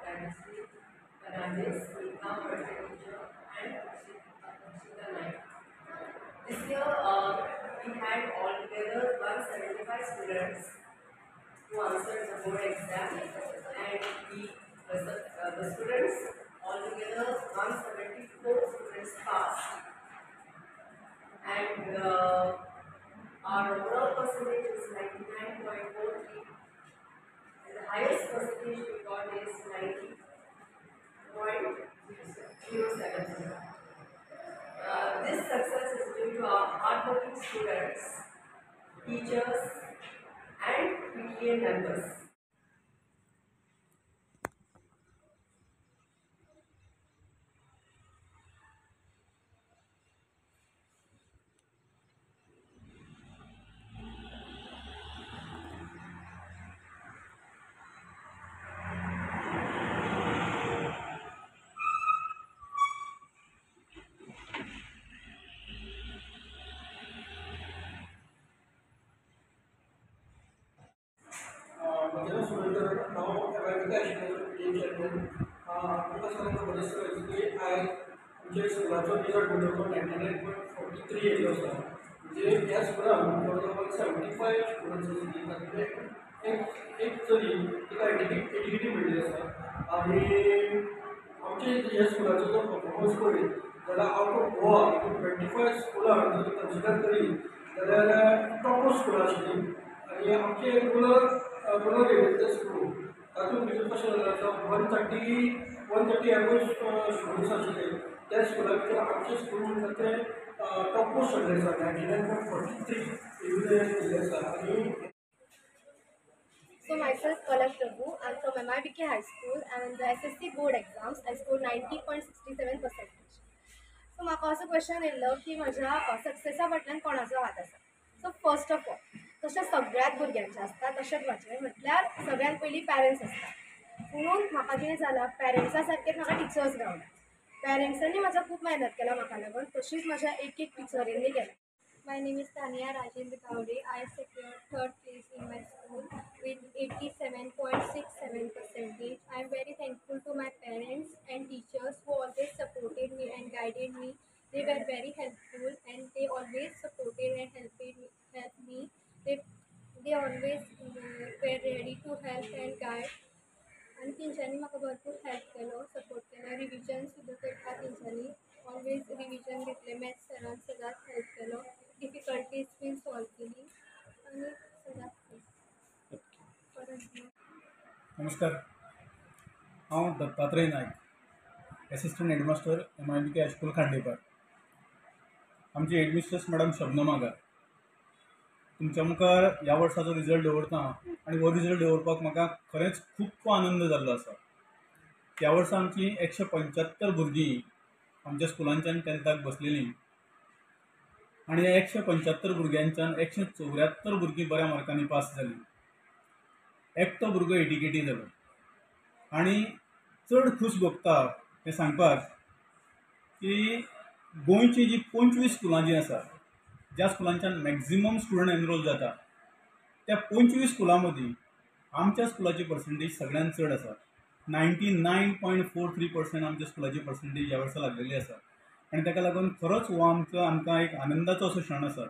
Rajashree Fernandez, Meghna Bhattacharya, and Akshita Naik. This year, we had altogether 175 students who answered the board exam, and the students altogether 174 students passed, and our overall percentage is 99.43, and the highest percentage we got is 90.07. This success is due to our hardworking students, teachers, and PTA members. माझ्या सुरेंद्र नाव आमच्या सरांना बरेच की आय आमच्या स्कुलाचो result म्हणतो 99.43 येयलो आसा. म्हणजे ह्या स्कुलान जवळ 75 स्टुडंट्स आशिल्ली तातूंतले एक चली तिका एटीगिटी मेळिल्ली आसा. आनी आमचे ह्या स्कुलाचो जो परफॉर्मन्स पळयत जाल्यार आउट ऑफ गोवा 25 स्कुलां जर कन्सिडर करी जाल्यार टॉप स्कुलां आशिल्लीं. आनी आमचे रुरल एरियेंतले स्कूल तातूंत भितर कशें जालें आसा 130 एवरेज स्टुडंट्स आशिल्ले. त्या स्कुला भितर आमचें स्कूल म्हणटा तें टॉप मोस्ट जाल्लें आसा 99.43 येयल्लें आसा. आनी So myself Palak Prabhu, I'm from MIBK High School and in the SSC board exams I scored 90.67%. So म्हाका असो क्वेश्चन येयल्लो की म्हज्या सक्सेसा फाटल्यान कोणाचो हात आसा. सो फर्स्ट ऑफ ऑल तशें सगळ्याच भुरग्यांचें आसता तशेंच म्हजें म्हटल्यार सगळ्यान पयलीं पेरंट्स आसता. म्हणून म्हाका कितें जालां पेरंट्सा सारकेच म्हाका टिचर्स गावना. पेरंट्सांनी म्हाजो खूब मेहनत केला म्हाका लागून तशीच म्हाज्या एक टिचरींनी केल्या. My name is Tania Rajendra Gowde. I secured third place in my school with 87.67%. I am very thankful to my parents and teachers who always supported me and guided me. They were very helpful and they always supported and helped me. They always were ready to help and guide. आणि तेंच्यांनी म्हाका भरपूर help केलो, support केलो. Revision सुद्दां करपाक तेंच्यांनी always revision घेतलें. मॅथ्स सरान सदांच हेल्प केलो. डिफिकल्टीज बीन सॉल्व केली आनी सदांच नमस्कार, हांव Dattatray Naik, assistant headmaster MIBK high school Khandepar. आमची हेडमिस्ट्रेस मॅडम शबनम आगार, तुमच्या मुखार ह्या वर्साचो रिजल्ट दवरता आनी हो रिजल्ट दवरपाक म्हाका खरेंच खूब आनंद जाल्लो आसा. ह्या वर्सा आमची 175 भुरगीं आमच्या स्कुलांच्यान 10थाक बसलेलीं आनी ह्या 175 भुरग्यांच्यान 174 भुरगीं बऱ्या मार्कांनी पास जालीं. एकटो भुरगो एटीकेटी जालो. आनी चड खूश भोगता हें सांगपाक की गोंयची जी 25 स्कुलां जीं आसा, ज्या स्कुलांच्यान मॅक्झिमम स्टुडंट एनरोल जाता, त्या 25 स्कुलां मदीं आमच्या स्कुलाची पर्संटेज सगळ्यांत चड आसा. 99.43% आमच्या स्कुलाची पर्संटेज ह्या वर्सा लागलेली आसा. आनी ताका लागून खरोच हो आमकां एक आनंदाचो असो क्षण आसा